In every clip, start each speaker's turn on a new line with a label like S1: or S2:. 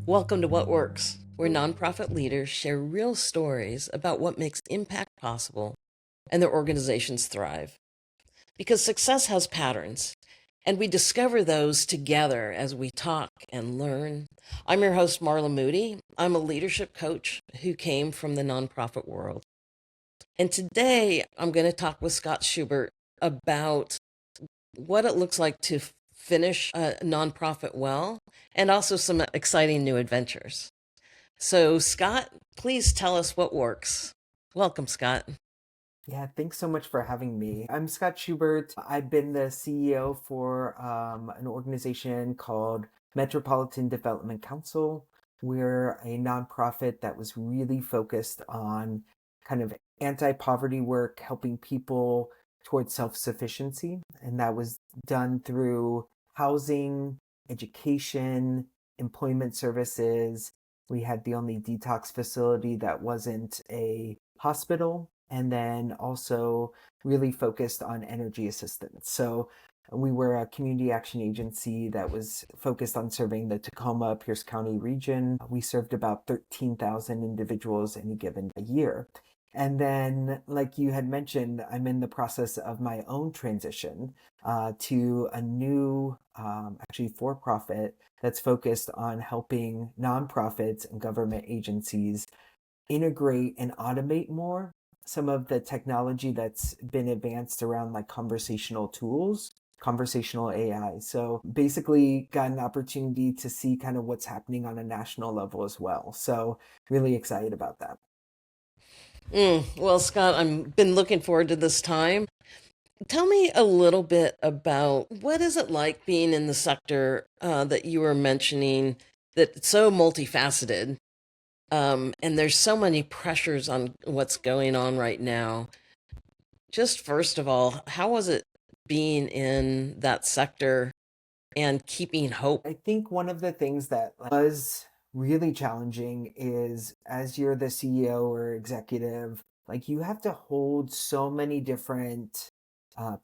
S1: Welcome to What Works, where nonprofit leaders share real stories about what makes impact possible and their organizations thrive. Because success has patterns, and we discover those together as we talk and learn. I'm your host, Marla Moody. I'm a leadership coach who came from the nonprofit world. And today I'm going to talk with Scott Schubert about what it looks like to finish a nonprofit well and also some exciting new adventures. So, Scott, please tell us what works. Welcome, Scott.
S2: Yeah, thanks so much for having me. I'm Scott Schubert. I've been the CEO for an organization called Metropolitan Development Council. We're a nonprofit that was really focused on kind of anti-poverty work, helping people towards self-sufficiency. And that was done through housing, education, employment services. We had the only detox facility that wasn't a hospital, and then also really focused on energy assistance. So we were a community action agency that was focused on serving the Tacoma Pierce County region. We served about 13,000 individuals any given year. And then, like you had mentioned, I'm in the process of my own transition to a new, actually for profit, that's focused on helping nonprofits and government agencies integrate and automate more some of the technology that's been advanced around like conversational tools, conversational AI. So basically got an opportunity to see kind of what's happening on a national level as well. So really excited about that.
S1: Well, Scott, I've been looking forward to this time. Tell me a little bit about what is it like being in the sector that you were mentioning that's so multifaceted, and there's so many pressures on what's going on right now. Just first of all, how was it being in that sector and keeping hope?
S2: I think one of the things that was really challenging is as you're the CEO or executive, like you have to hold so many different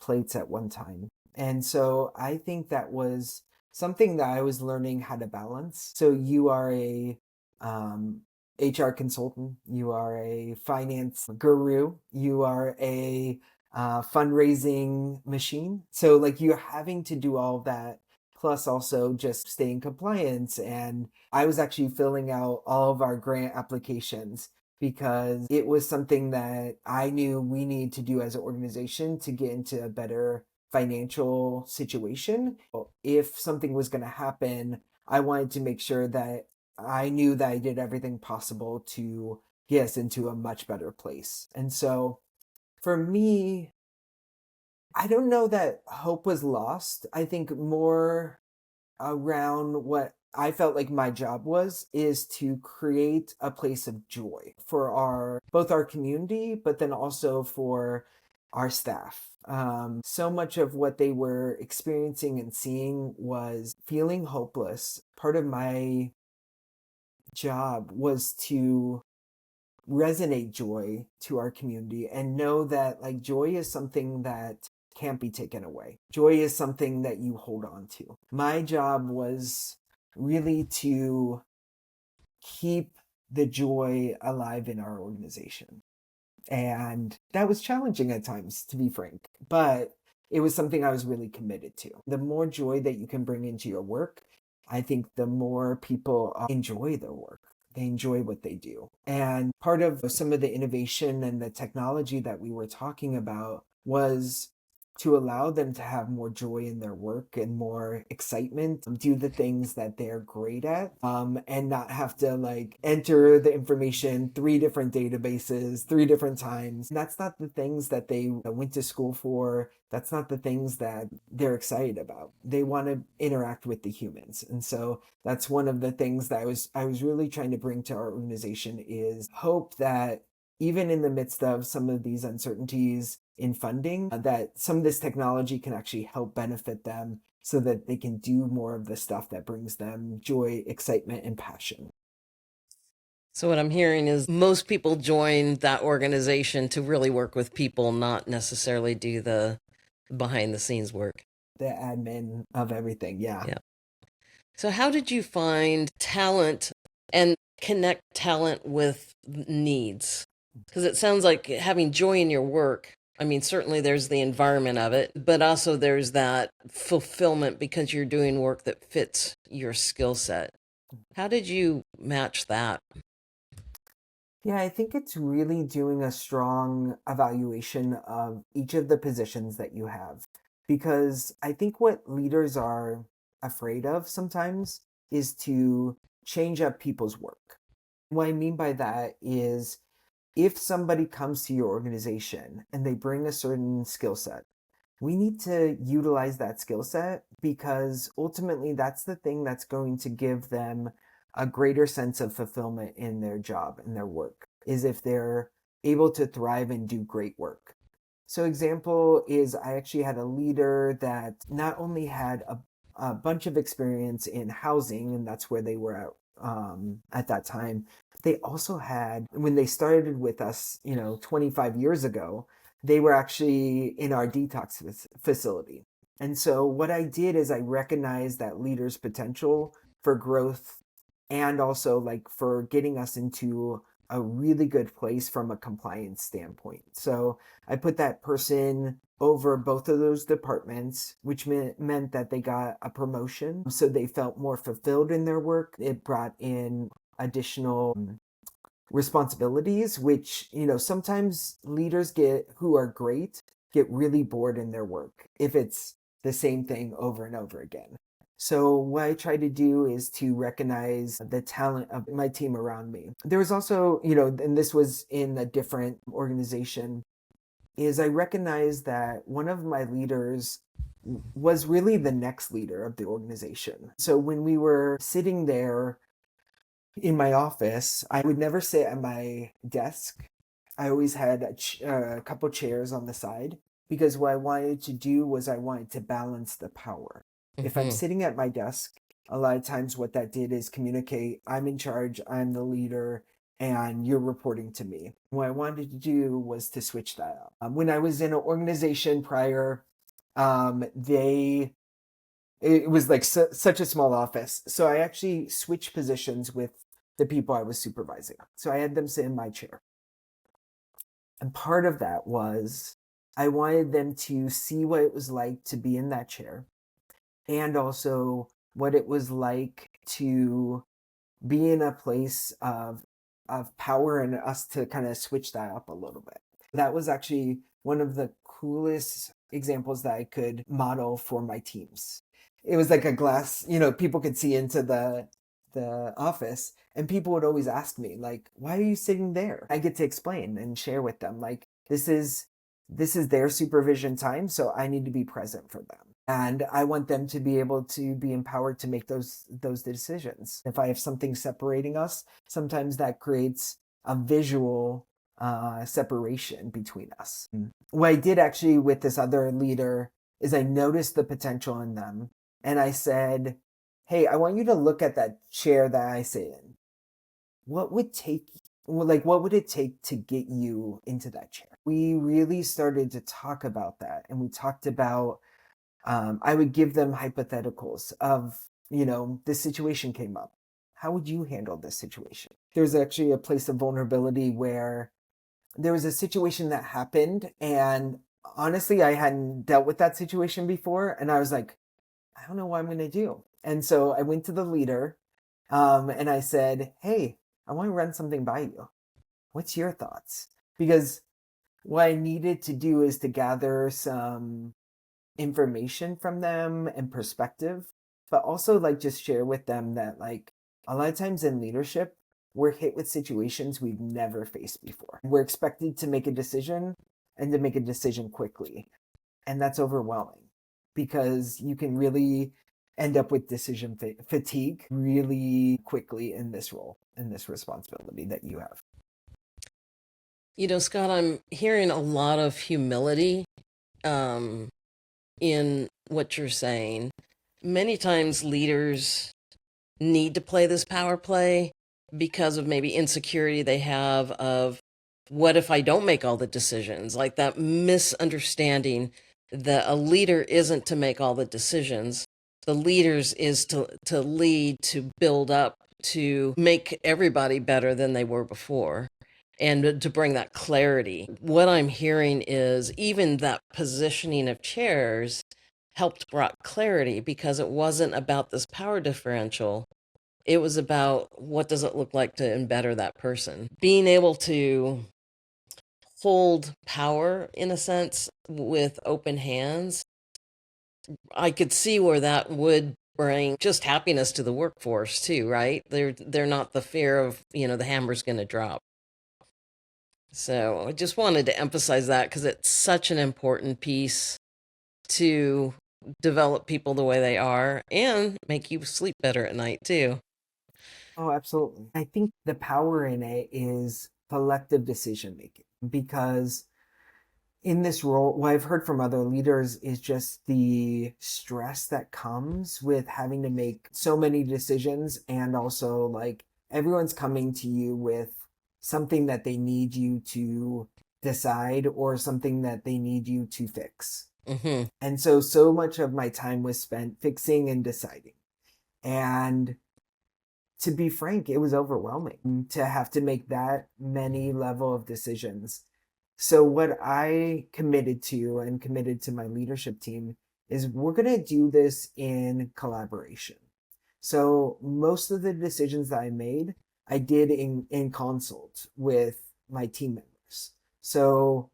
S2: plates at one time. And so I think that was something that I was learning how to balance. So you are a um, HR consultant, you are a finance guru, you are a fundraising machine. So like you're having to do all of that plus also just stay in compliance. And I was actually filling out all of our grant applications because it was something that I knew we need to do as an organization to get into a better financial situation. If something was going to happen, I wanted to make sure that I knew that I did everything possible to get us into a much better place. And so for me, I don't know that hope was lost. I think more around what I felt like my job was is to create a place of joy for our both our community, but then also for our staff. So much of what they were experiencing and seeing was feeling hopeless. Part of my job was to resonate joy to our community and know that like joy is something that can't be taken away. Joy is something that you hold on to. My job was really to keep the joy alive in our organization. And that was challenging at times, to be frank, but it was something I was really committed to. The more joy that you can bring into your work, I think the more people enjoy their work. They enjoy what they do. And part of some of the innovation and the technology that we were talking about was to allow them to have more joy in their work and more excitement, do the things that they're great at, and not have to like enter the information three different databases, three different times. That's not the things that they went to school for. That's not the things that they're excited about. They want to interact with the humans. And so that's one of the things that I was really trying to bring to our organization is hope that even in the midst of some of these uncertainties in funding, that some of this technology can actually help benefit them so that they can do more of the stuff that brings them joy, excitement, and passion.
S1: So, what I'm hearing is most people join that organization to really work with people, not necessarily do the behind the scenes work.
S2: The admin of everything, yeah.
S1: Yeah. So, how did you find talent and connect talent with needs? Because it sounds like having joy in your work. I mean, certainly there's the environment of it, but also there's that fulfillment because you're doing work that fits your skill set. How did you match that?
S2: Yeah, I think it's really doing a strong evaluation of each of the positions that you have. Because I think what leaders are afraid of sometimes is to change up people's work. What I mean by that is if somebody comes to your organization and they bring a certain skill set, we need to utilize that skill set because ultimately that's the thing that's going to give them a greater sense of fulfillment in their job and their work is if they're able to thrive and do great work. So example is I actually had a leader that not only had a bunch of experience in housing, and that's where they were at that time. They also had, when they started with us, 25 years ago, they were actually in our detox facility. And so what I did is I recognized that leader's potential for growth and also like for getting us into a really good place from a compliance standpoint. So I put that person over both of those departments, which meant that they got a promotion. So they felt more fulfilled in their work. It brought in additional responsibilities, which, sometimes leaders who are great get really bored in their work if it's the same thing over and over again. So what I try to do is to recognize the talent of my team around me. There was also, and this was in a different organization, is I recognized that one of my leaders was really the next leader of the organization. So when we were sitting there in my office, I would never sit at my desk. I always had a couple chairs on the side because what I wanted to do was I wanted to balance the power. If I'm
S1: Hmm.
S2: sitting at my desk, a lot of times what that did is communicate, I'm in charge, I'm the leader, and you're reporting to me. What I wanted to do was to switch that up. When I was in an organization prior, they it was like such a small office. So I actually switched positions with the people I was supervising. So I had them sit in my chair. And part of that was I wanted them to see what it was like to be in that chair and also what it was like to be in a place of power and us to kind of switch that up a little bit. That was actually one of the coolest examples that I could model for my teams. It was like a glass, people could see into the office and people would always ask me like, why are you sitting there? I get to explain and share with them like this is their supervision time, so I need to be present for them. And I want them to be able to be empowered to make those decisions. If I have something separating us, sometimes that creates a visual separation between us. What I did actually with this other leader is I noticed the potential in them and I said, hey, I want you to look at that chair that I sit in. What would take what would it take to get you into that chair? We really started to talk about that. And we talked about, I would give them hypotheticals of, this situation came up. How would you handle this situation? There's actually a place of vulnerability where there was a situation that happened. And honestly, I hadn't dealt with that situation before. And I was like, I don't know what I'm going to do. And so I went to the leader and I said, hey, I want to run something by you. What's your thoughts? Because what I needed to do is to gather some information from them and perspective, but also like just share with them that like a lot of times in leadership, we're hit with situations we've never faced before. We're expected to make a decision and to make a decision quickly. And that's overwhelming because you can really end up with decision fatigue really quickly in this role, in this responsibility that you have.
S1: Scott, I'm hearing a lot of humility um, in what you're saying. Many times leaders need to play this power play because of maybe insecurity they have of what if I don't make all the decisions? Like that misunderstanding that a leader isn't to make all the decisions, the leaders is to lead, to build up, to make everybody better than they were before, and to bring that clarity. What I'm hearing is even that positioning of chairs helped brought clarity, because it wasn't about this power differential. It was about what does it look like to embetter that person. Being able to hold power, in a sense, with open hands, I could see where that would bring just happiness to the workforce too, right? They're not the fear of, the hammer's going to drop. So I just wanted to emphasize that because it's such an important piece to develop people the way they are and make you sleep better at night too.
S2: Oh, absolutely. I think the power in it is collective decision making, because in this role, what I've heard from other leaders is just the stress that comes with having to make so many decisions, and also like everyone's coming to you with something that they need you to decide or something that they need you to fix.
S1: Hmm.
S2: And so much of my time was spent fixing and deciding. And to be frank, it was overwhelming to have to make that many level of decisions. So what I committed to and committed to my leadership team is we're going to do this in collaboration. So most of the decisions that I made, I did in consult with my team members. So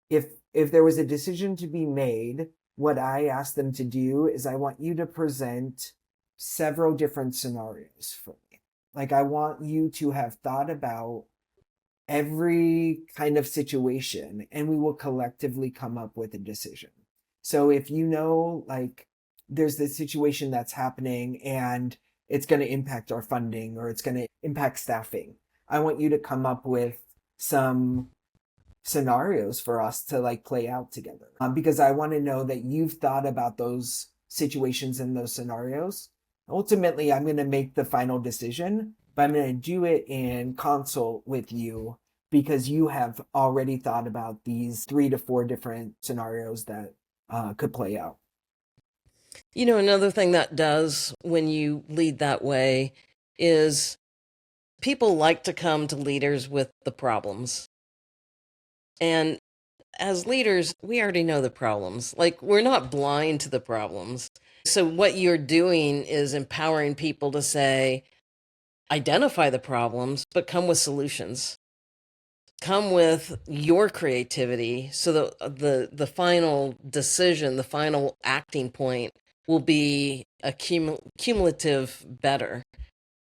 S2: if there was a decision to be made, what I asked them to do is I want you to present several different scenarios for me. Like I want you to have thought about every kind of situation, and we will collectively come up with a decision. So if like there's this situation that's happening and it's going to impact our funding or it's going to impact staffing, I want you to come up with some scenarios for us to like play out together, because I want to know that you've thought about those situations and those scenarios. Ultimately, I'm going to make the final decision, but I'm going to do it in consult with you because you have already thought about these 3 to 4 different scenarios that could play out.
S1: Another thing that does when you lead that way is people like to come to leaders with the problems. And as leaders, we already know the problems. Like, we're not blind to the problems. So, what you're doing is empowering people to say, identify the problems, but come with solutions. Come with your creativity so that the final decision, the final acting point will be a cumulative better,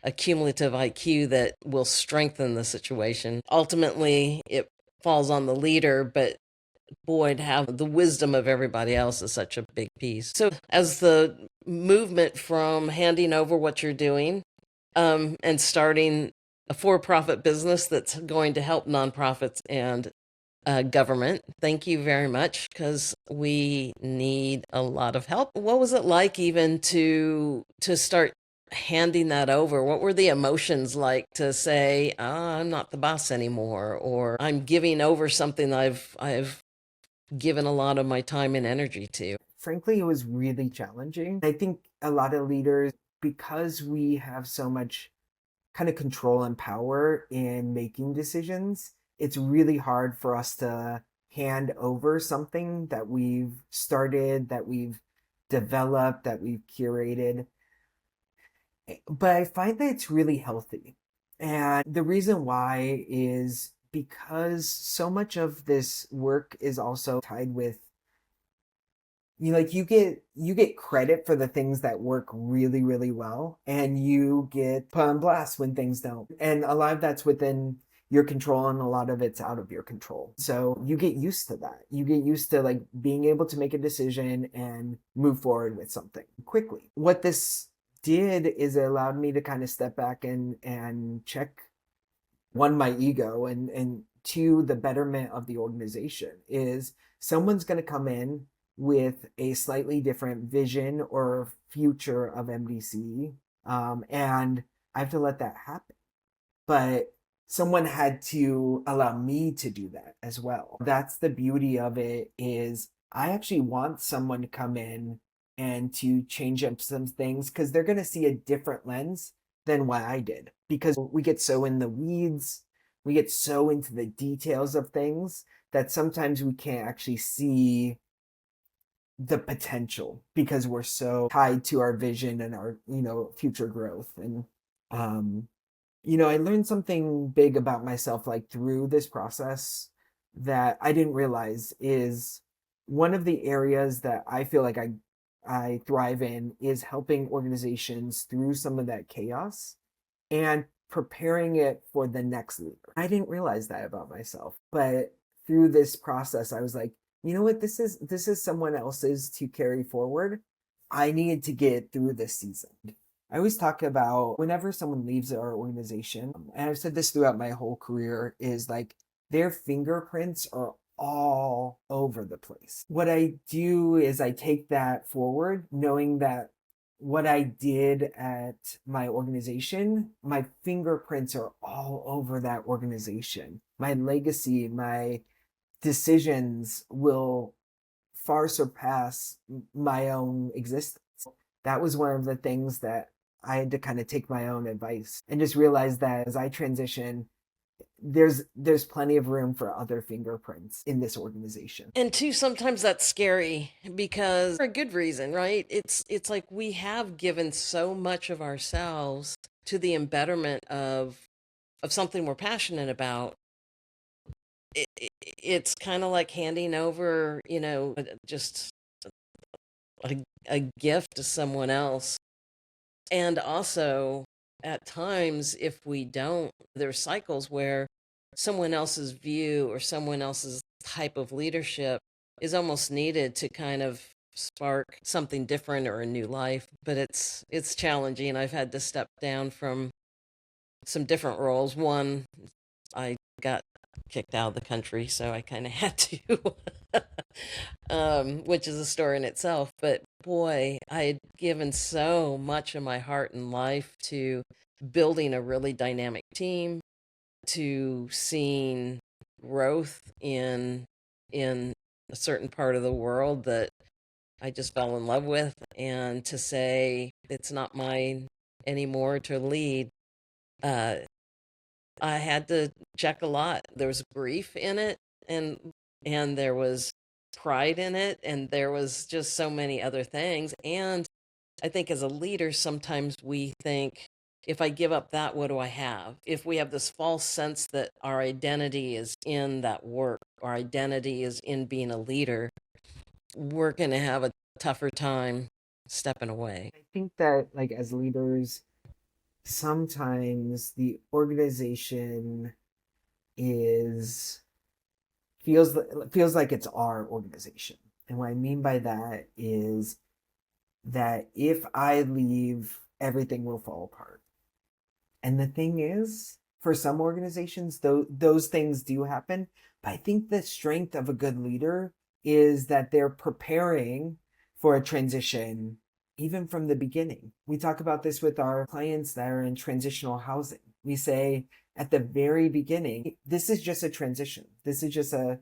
S1: a cumulative IQ that will strengthen the situation. Ultimately, it falls on the leader, but boy, to have the wisdom of everybody else is such a big piece. So, as the movement from handing over what you're doing, and starting a for-profit business that's going to help nonprofits and government, thank you very much, because we need a lot of help. What was it like even to start handing that over? What were the emotions like to say, I'm not the boss anymore, or I'm giving over something I've given a lot of my time and energy to?
S2: Frankly, it was really challenging. I think a lot of leaders, because we have so much kind of control and power in making decisions, it's really hard for us to hand over something that we've started, that we've developed, that we've curated. But I find that it's really healthy. And the reason why is because so much of this work is also tied with you get credit for the things that work really really well, and you get put on blast when things don't, and a lot of that's within your control and a lot of it's out of your control. So you get used to that. You get used to like being able to make a decision and move forward with something quickly. What this did is it allowed me to kind of step back and check, one, my ego, and two, the betterment of the organization. Is someone's going to come in with a slightly different vision or future of MDC, and I have to let that happen. But someone had to allow me to do that as well. That's the beauty of it. Is I actually want someone to come in and to change up some things because they're going to see a different lens than what I did. Because we get so in the weeds, we get so into the details of things that sometimes we can't actually see the potential because we're so tied to our vision and our, future growth. And, I learned something big about myself, like through this process that I didn't realize is one of the areas that I feel like I thrive in is helping organizations through some of that chaos and preparing it for the next leader. I didn't realize that about myself, but through this process, I was like, you know what, this is someone else's to carry forward. I needed to get through this season. I always talk about whenever someone leaves our organization, and I've said this throughout my whole career, is like their fingerprints are all over the place. What I do is I take that forward, knowing that what I did at my organization, my fingerprints are all over that organization. My legacy, my decisions will far surpass my own existence. That was one of the things that I had to kind of take my own advice and just realize that as I transition, there's plenty of room for other fingerprints in this organization.
S1: And two, sometimes that's scary because for a good reason, right? It's like we have given so much of ourselves to the embetterment of something we're passionate about. It's kind of like handing over, just a gift to someone else. And also, at times, if we don't, there's cycles where someone else's view or someone else's type of leadership is almost needed to kind of spark something different or a new life. But it's challenging. I've had to step down from some different roles. One, I got kicked out of the country, so I kind of had to, which is a story in itself. But boy, I had given so much of my heart and life to building a really dynamic team, to seeing growth in a certain part of the world that I just fell in love with, and to say it's not mine anymore to lead. Uh, I had to check a lot. There was grief in it, and there was pride in it, and there was just so many other things. And I think as a leader, sometimes we think, if I give up that, what do I have? If we have this false sense that our identity is in that work, our identity is in being a leader, we're going to have a tougher time stepping away.
S2: I think that, like, as leaders, sometimes the organization is feels like it's our organization. And what I mean by that is that if I leave, everything will fall apart. And the thing is, for some organizations, those things do happen. But I think the strength of a good leader is that they're preparing for a transition even from the beginning. We talk about this with our clients that are in transitional housing. We say at the very beginning, this is just a transition. This is just a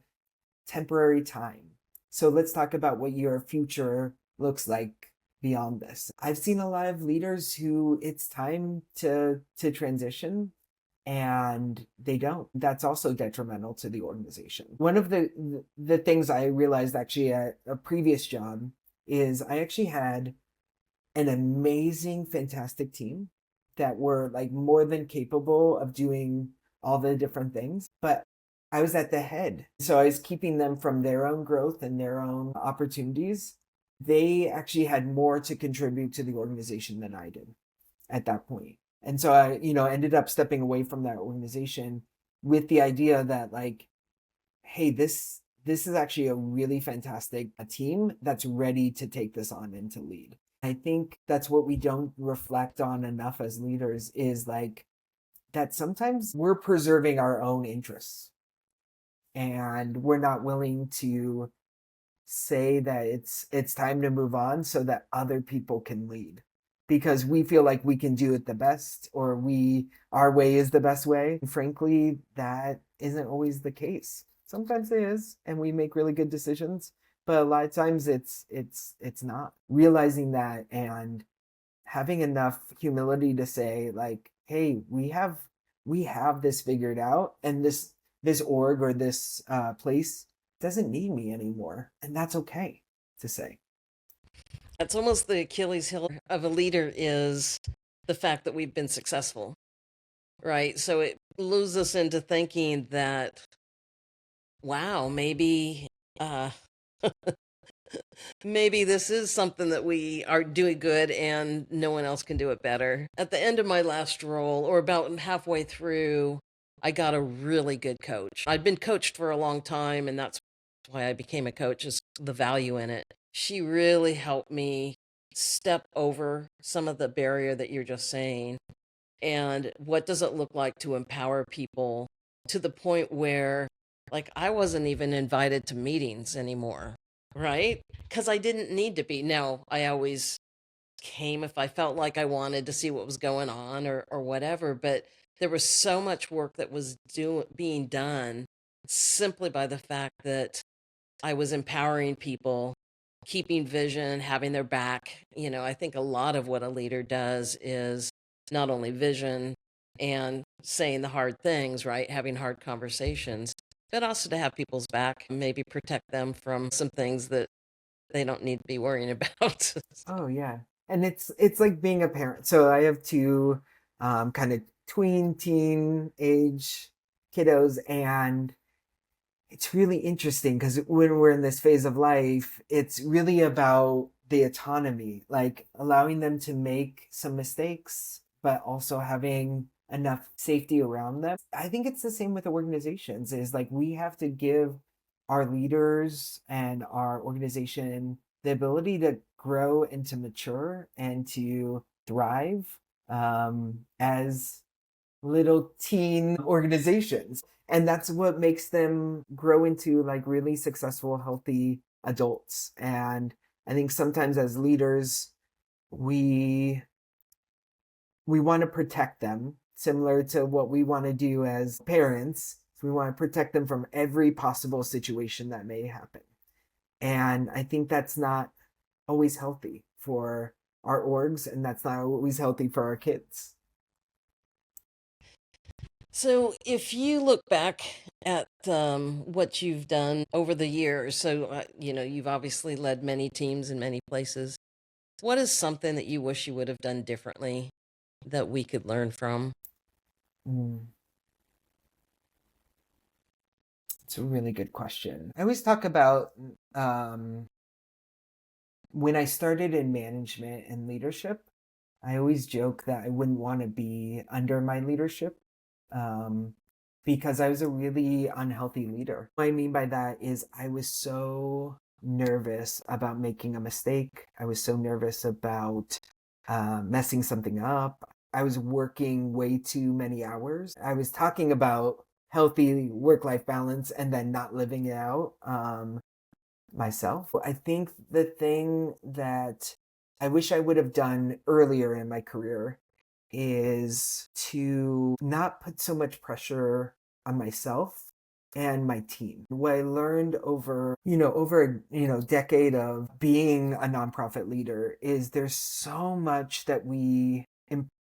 S2: temporary time. So let's talk about what your future looks like beyond this. I've seen a lot of leaders who it's time to transition and they don't. That's also detrimental to the organization. One of the things I realized actually at a previous job is I actually had an amazing, fantastic team that were like more than capable of doing all the different things, but I was at the head. So I was keeping them from their own growth and their own opportunities. They actually had more to contribute to the organization than I did at that point. And so I, ended up stepping away from that organization with the idea that, like, hey, this is actually a really fantastic team that's ready to take this on and to lead. I think that's what we don't reflect on enough as leaders is like that sometimes we're preserving our own interests and we're not willing to say that it's time to move on so that other people can lead because we feel like we can do it the best or our way is the best way. And frankly, that isn't always the case. Sometimes it is, and we make really good decisions, but a lot of times it's not. Realizing that and having enough humility to say like, hey, we have this figured out, and this org or this place doesn't need me anymore, and that's okay to say.
S1: That's almost the Achilles heel of a leader is the fact that we've been successful, right? So it lures us into thinking that, wow, uh, maybe this is something that we are doing good and no one else can do it better. At the end of my last role, or about halfway through, I got a really good coach. I'd been coached for a long time, and that's why I became a coach, is the value in it. She really helped me step over some of the barrier that you're just saying. And what does it look like to empower people to the point where, like, I wasn't even invited to meetings anymore, right? Because I didn't need to be. Now, I always came if I felt like I wanted to see what was going on or whatever, but there was so much work that was being done simply by the fact that I was empowering people, keeping vision, having their back. I think a lot of what a leader does is not only vision and saying the hard things, right? Having hard conversations, but also to have people's back, maybe protect them from some things that they don't need to be worrying about.
S2: Oh yeah. And it's like being a parent. So I have two kind of tween teen age kiddos, and it's really interesting because when we're in this phase of life, it's really about the autonomy, like allowing them to make some mistakes, but also having enough safety around them. I think it's the same with organizations, is like we have to give our leaders and our organization the ability to grow and to mature and to thrive as little teen organizations. And that's what makes them grow into like really successful, healthy adults. And I think sometimes as leaders, we we want to protect them, similar to what we want to do as parents. We want to protect them from every possible situation that may happen. And I think that's not always healthy for our orgs, and that's not always healthy for our kids.
S1: So, if you look back at what you've done over the years, so you've obviously led many teams in many places. What is something that you wish you would have done differently that we could learn from?
S2: Mm, it's a really good question. I always talk about um, when I started in management and leadership, I always joke that I wouldn't want to be under my leadership, um, because I was a really unhealthy leader. What I mean by that is I was so nervous about making a mistake. I was so nervous about messing something up. I was working way too many hours. I was talking about healthy work life balance and then not living it out. Myself. I think the thing that I wish I would have done earlier in my career is to not put so much pressure on myself and my team. What I learned over a decade of being a nonprofit leader is there's so much that we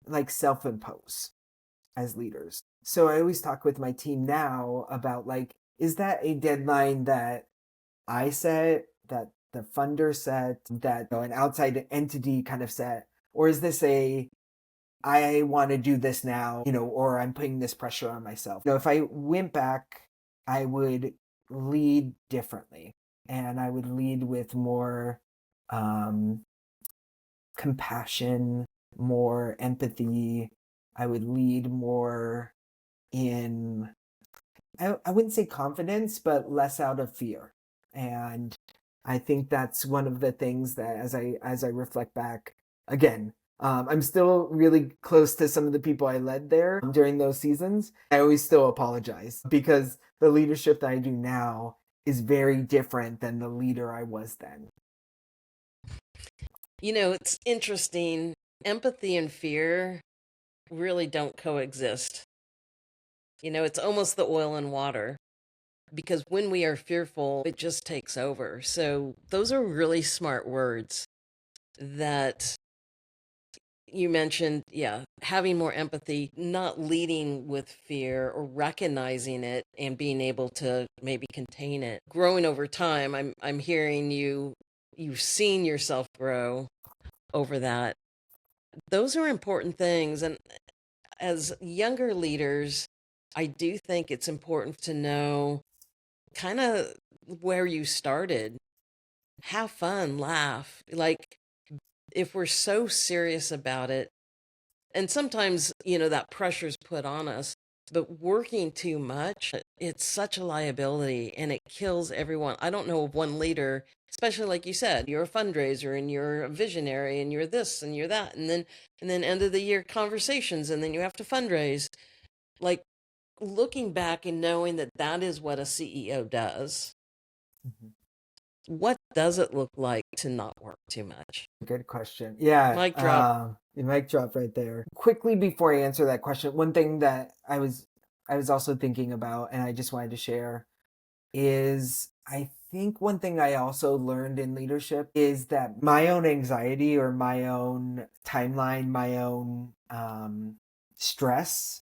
S2: like self-impose as leaders. So I always talk with my team now about like, is that a deadline that I set, that the funder set, that an outside entity kind of set, or is this a I want to do this now, or I'm putting this pressure on myself? If I went back, I would lead differently, and I would lead with more um, compassion, more empathy. I would lead more in I wouldn't say confidence, but less out of fear. And I think that's one of the things that as I reflect back again, I'm still really close to some of the people I led there during those seasons. I always still apologize because the leadership that I do now is very different than the leader I was then.
S1: It's interesting. Empathy and fear really don't coexist. It's almost the oil and water. because when we are fearful, it just takes over. So those are really smart words that you mentioned. Yeah, having more empathy, not leading with fear, or recognizing it and being able to maybe contain it. Growing over time, I'm hearing you've seen yourself grow over that. Those are important things. And as younger leaders, I do think it's important to know kind of where you started. Have fun, laugh. Like, if we're so serious about it, and sometimes, that pressure's put on us, but working too much, it's such a liability and it kills everyone. I don't know of one leader, especially like you said, you're a fundraiser and you're a visionary and you're this and you're that. And then end of the year conversations, and then you have to fundraise. Like, looking back and knowing that that is what a CEO does,
S2: Mhm.
S1: what does it look like to not work too much?
S2: Good question. Yeah,
S1: Mic drop.
S2: the mic drop right there. Quickly before I answer that question, one thing that I was also thinking about, and I just wanted to share, is I think one thing I also learned in leadership is that my own anxiety or my own timeline, my own stress,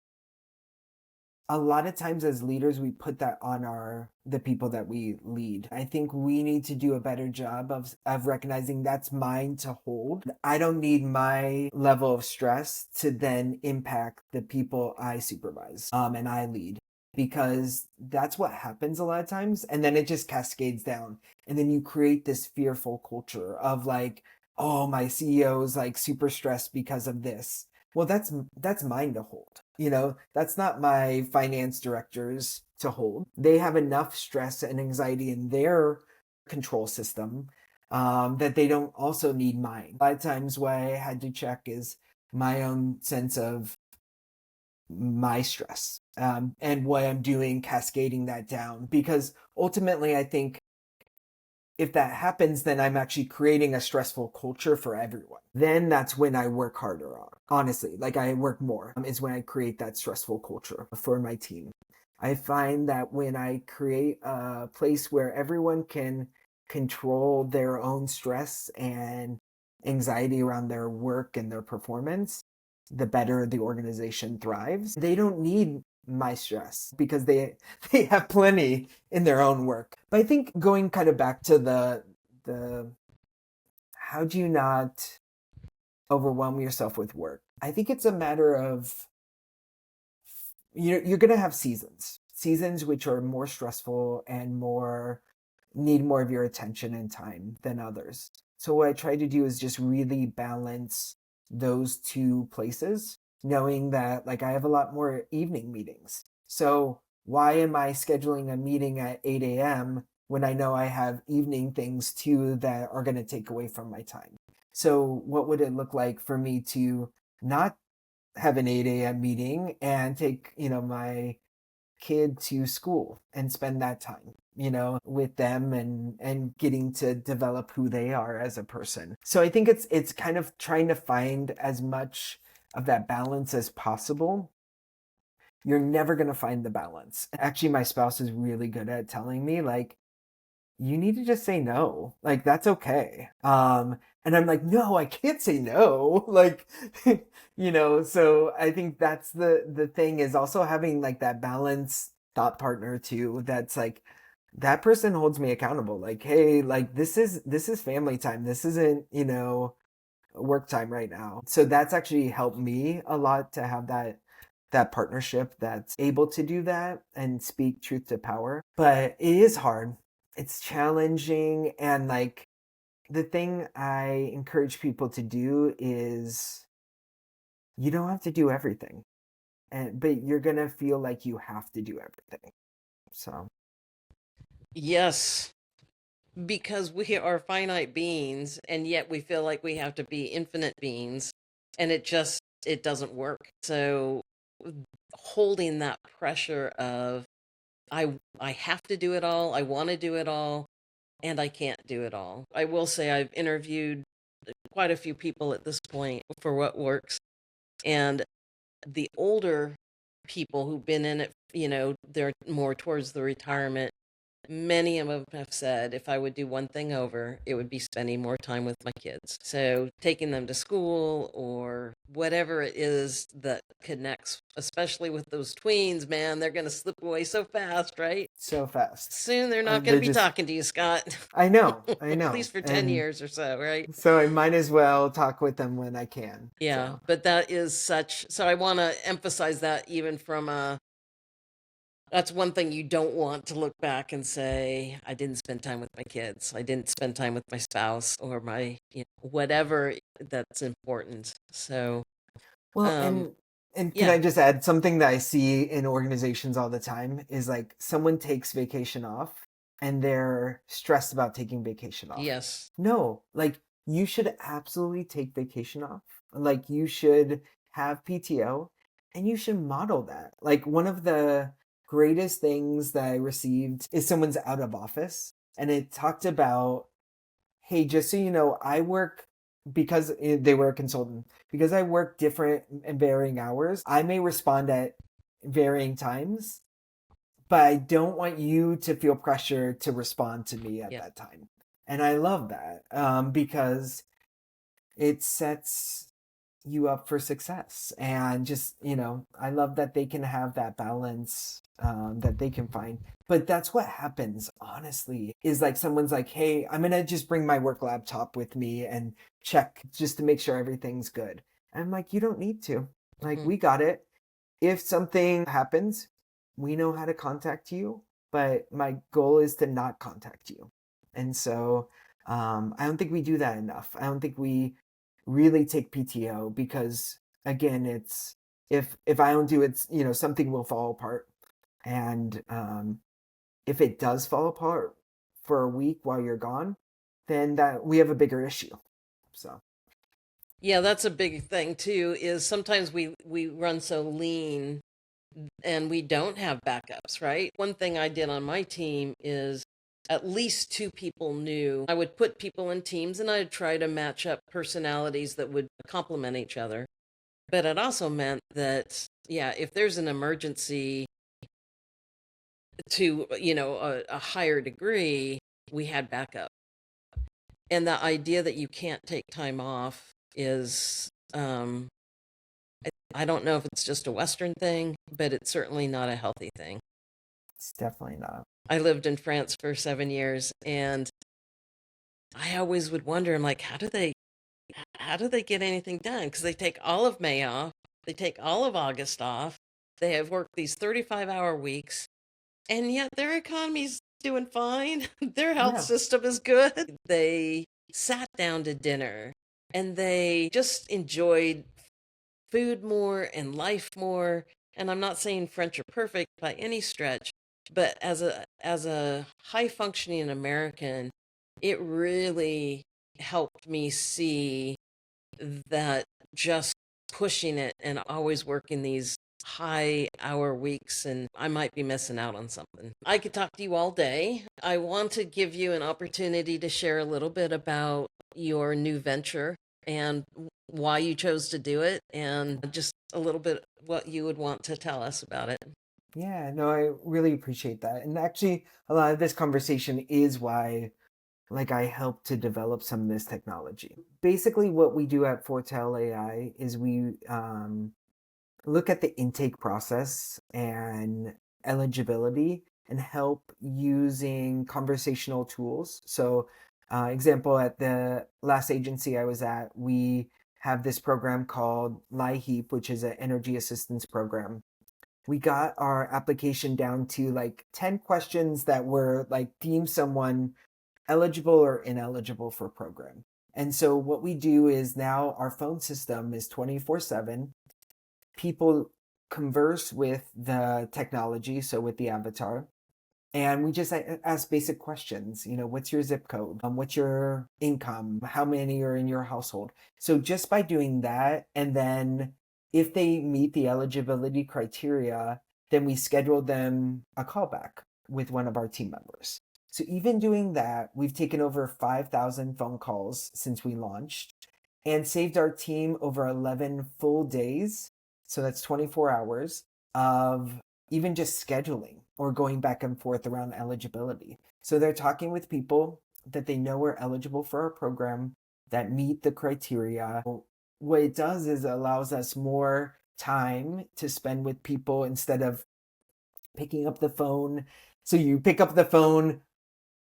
S2: a lot of times as leaders we put that on the people that we lead. I think we need to do a better job of recognizing that's mine to hold. I don't need my level of stress to then impact the people I supervise and I lead, because that's what happens a lot of times, and then it just cascades down, and then you create this fearful culture of like, oh, my CEO is like super stressed because of this. Well, that's mine to hold. That's not my finance directors to hold. They have enough stress and anxiety in their control system that they don't also need mine. A lot of times what I had to check is my own sense of my stress and what I'm doing, cascading that down. Because ultimately, I think if that happens, then I'm actually creating a stressful culture for everyone. Then that's when I work harder on. Honestly, like I work more is when I create that stressful culture for my team. I find that when I create a place where everyone can control their own stress and anxiety around their work and their performance, the better the organization thrives. They don't need my stress because they have plenty in their own work. But I think going kind of back to the how do you not overwhelm yourself with work? I think it's a matter of you're going to have seasons which are more stressful and more need more of your attention and time than others. So what I try to do is just really balance those two places, knowing that like I have a lot more evening meetings. So why am I scheduling a meeting at 8 a.m. when I know I have evening things too that are going to take away from my time? So what would it look like for me to not have an 8 a.m. meeting and take, my kid to school and spend that time, with them and getting to develop who they are as a person. So I think it's kind of trying to find as much of that balance as possible. You're never going to find the balance. Actually, my spouse is really good at telling me like, you need to just say no. Like that's okay. And I'm like, no, I can't say no. Like, so I think that's the thing is also having like that balanced thought partner too. That's like that person holds me accountable. Like, hey, like this is family time. This isn't, work time right now. So that's actually helped me a lot to have that partnership that's able to do that and speak truth to power. But it is hard. It's challenging. And like the thing I encourage people to do is you don't have to do everything. But you're gonna feel like you have to do everything. So
S1: Yes, because we are finite beings, and yet we feel like we have to be infinite beings, and it doesn't work. So holding that pressure of I have to do it all, I want to do it all, and I can't do it all. I will say I've interviewed quite a few people at this point for what works, and the older people who've been in it they're more towards the retirement. Many of them have said if I would do one thing over, it would be spending more time with my kids. So taking them to school or whatever it is that connects, especially with those tweens, man, they're going to slip away so fast, right?
S2: So fast.
S1: Soon they're not going
S2: They're
S1: to be
S2: just,
S1: talking to you, Scott.
S2: I know,
S1: At least for 10
S2: and
S1: years or so, right?
S2: so I might as well talk with them when I can.
S1: Yeah,
S2: So
S1: but that is so I want to emphasize that even from that's one thing you don't want to look back and say, I didn't spend time with my kids. I didn't spend time with my spouse or my, whatever that's important. So,
S2: well,
S1: um,
S2: and can
S1: yeah,
S2: I just add something that I see in organizations all the time is like someone takes vacation off and they're stressed about taking vacation off.
S1: yes,
S2: No, like you should absolutely take vacation off. Like you should have PTO and you should model that. Like one of the greatest things that I received is someone's out of office and it talked about, hey, just so you know, I work because they were a consultant, because I work different and varying hours. I may respond at varying times, but I don't want you to feel pressure to respond to me at
S1: yeah.
S2: that time. And I love that because it sets you up for success. And just, I love that they can have that balance that they can find. But that's what happens, honestly, is like someone's like, hey, I'm going to just bring my work laptop with me and check just to make sure everything's good. And I'm like, you don't need to. Like,
S1: Mm.
S2: we got it. If something happens, we know how to contact you. But my goal is to not contact you. And so I don't think we do that enough. I don't think we really take PTO because again, it's if I don't do it, something will fall apart. And if it does fall apart for a week while you're gone, then that we have a bigger issue. So
S1: Yeah, that's a big thing too, is sometimes we run so lean and we don't have backups, right? One thing I did on my team is at least two people knew. I would put people in teams and I'd try to match up personalities that would complement each other. But it also meant that, yeah, if there's an emergency to, a higher degree, we had backup. And the idea that you can't take time off is, I don't know if it's just a Western thing, but it's certainly not a healthy thing.
S2: it's definitely not.
S1: I lived in France for 7 years, and I always would wonder, I'm like, how do they get anything done? Because they take all of May off, they take all of August off, they have worked these 35-hour weeks, and yet their economy's doing fine. Their health
S2: Yeah.
S1: system is good. They sat down to dinner and they just enjoyed food more and life more. And I'm not saying French are perfect by any stretch, but as a high functioning American, it really helped me see that just pushing it and always working these high hour weeks, and I might be missing out on something. I could talk to you all day. I want to give you an opportunity to share a little bit about your new venture and why you chose to do it, and just a little bit what you would want to tell us about it.
S2: Yeah, no, I really appreciate that. And actually, a lot of this conversation is why, like, I helped to develop some of this technology. Basically, what we do at Foretell AI is we look at the intake process and eligibility and help using conversational tools. So, example, at the last agency I was at, we have this program called LIHEAP, which is an energy assistance program. We got our application down to like 10 questions that were like deem someone eligible or ineligible for a program. And so what we do is now our phone system is 24/7. People converse with the technology, so with the avatar, and we just ask basic questions. What's your zip code? What's your income? How many are in your household? So just by doing that, and then if they meet the eligibility criteria, then we schedule them a callback with one of our team members. So even doing that, we've taken over 5,000 phone calls since we launched and saved our team over 11 full days. So that's 24 hours of even just scheduling or going back and forth around eligibility. So they're talking with people that they know are eligible for our program that meet the criteria. What it does is it allows us more time to spend with people instead of picking up the phone. So you pick up the phone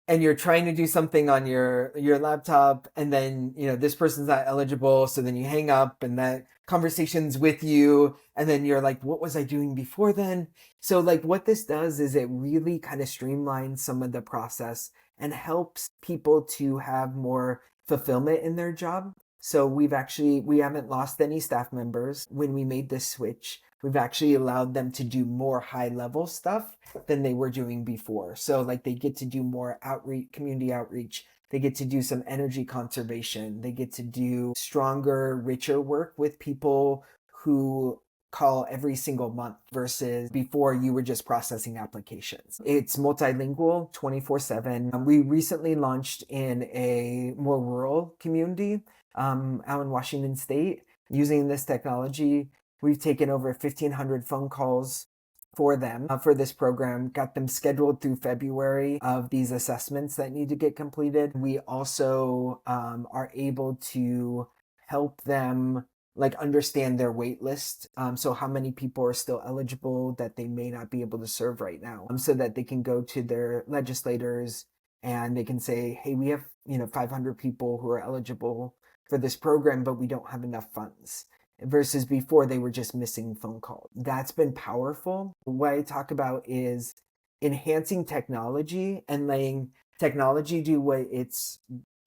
S2: and you're trying to do something on your laptop, and then this person's not eligible, so then you hang up and that conversation's with you, and then you're like, what was I doing before then? So like what this does is it really kind of streamlines some of the process and helps people to have more fulfillment in their job. So we haven't lost any staff members when we made this switch. We've actually allowed them to do more high level stuff than they were doing before. So like they get to do more outreach, community outreach. They get to do some energy conservation. They get to do stronger, richer work with people who call every single month versus before you were just processing applications. It's multilingual 24/7. We recently launched in a more rural community out in Washington State using this technology. We've taken over 1,500 phone calls for them for this program, got them scheduled through February of these assessments that need to get completed. We also are able to help them like understand their wait list. So how many people are still eligible that they may not be able to serve right now, so that they can go to their legislators and they can say, hey, we have 500 people who are eligible for this program, but we don't have enough funds. Versus before they were just missing phone calls. That's been powerful. What I talk about is enhancing technology and letting technology do what it's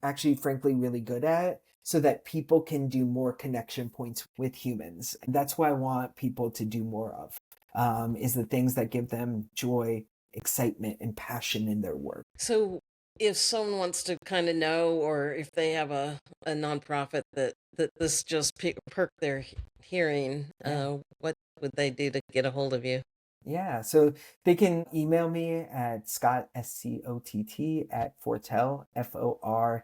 S2: actually frankly really good at, so that people can do more connection points with humans. And that's what I want people to do more of, is the things that give them joy, excitement, and passion in their work.
S1: So if someone wants to kind of know, or if they have a nonprofit that this just perked their hearing, what would they do to get a hold of you?
S2: Yeah, so they can email me at Scott, SCOTT, at Fortell, FORTELL.ai,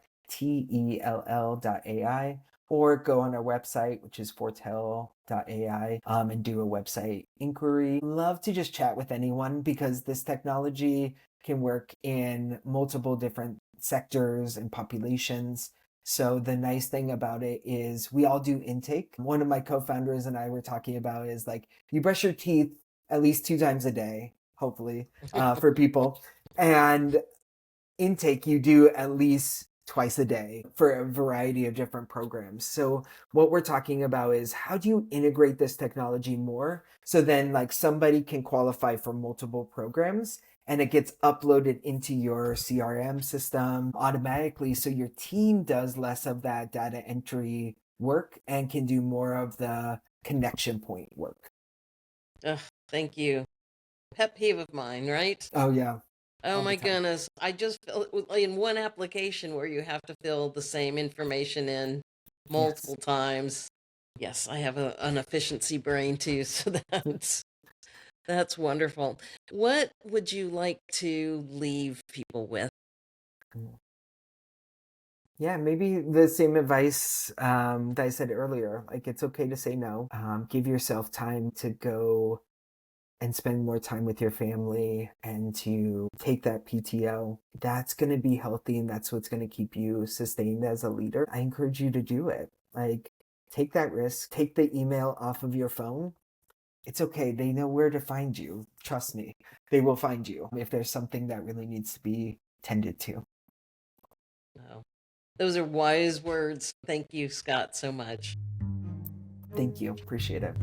S2: or go on our website, which is fortell.ai, and do a website inquiry. Love to just chat with anyone because this technology can work in multiple different sectors and populations. So the nice thing about it is we all do intake. One of my co-founders and I were talking about is like, you brush your teeth at least 2 times a day, hopefully, for people. And intake you do at least twice a day for a variety of different programs. So what we're talking about is how do you integrate this technology more so then like somebody can qualify for multiple programs and it gets uploaded into your CRM system automatically, so your team does less of that data entry work and can do more of the connection point work.
S1: Ugh, thank you. Pet peeve of mine, right?
S2: Oh yeah.
S1: Oh
S2: All the
S1: my
S2: time.
S1: goodness. I just in one application where you have to fill the same information in
S2: Yes.
S1: multiple times. Yes, I have an efficiency brain too, so that's wonderful. What would you like to leave people with?
S2: Yeah, maybe the same advice that I said earlier. Like, it's okay to say no. Give yourself time to go and spend more time with your family and to take that PTO. That's going to be healthy and that's what's going to keep you sustained as a leader. I encourage you to do it. Like, take that risk, take the email off of your phone. It's okay. They know where to find you. Trust me, they will find you if there's something that really needs to be tended to.
S1: Oh, those are wise words. Thank you, Scott, so much.
S2: Thank you. Appreciate it.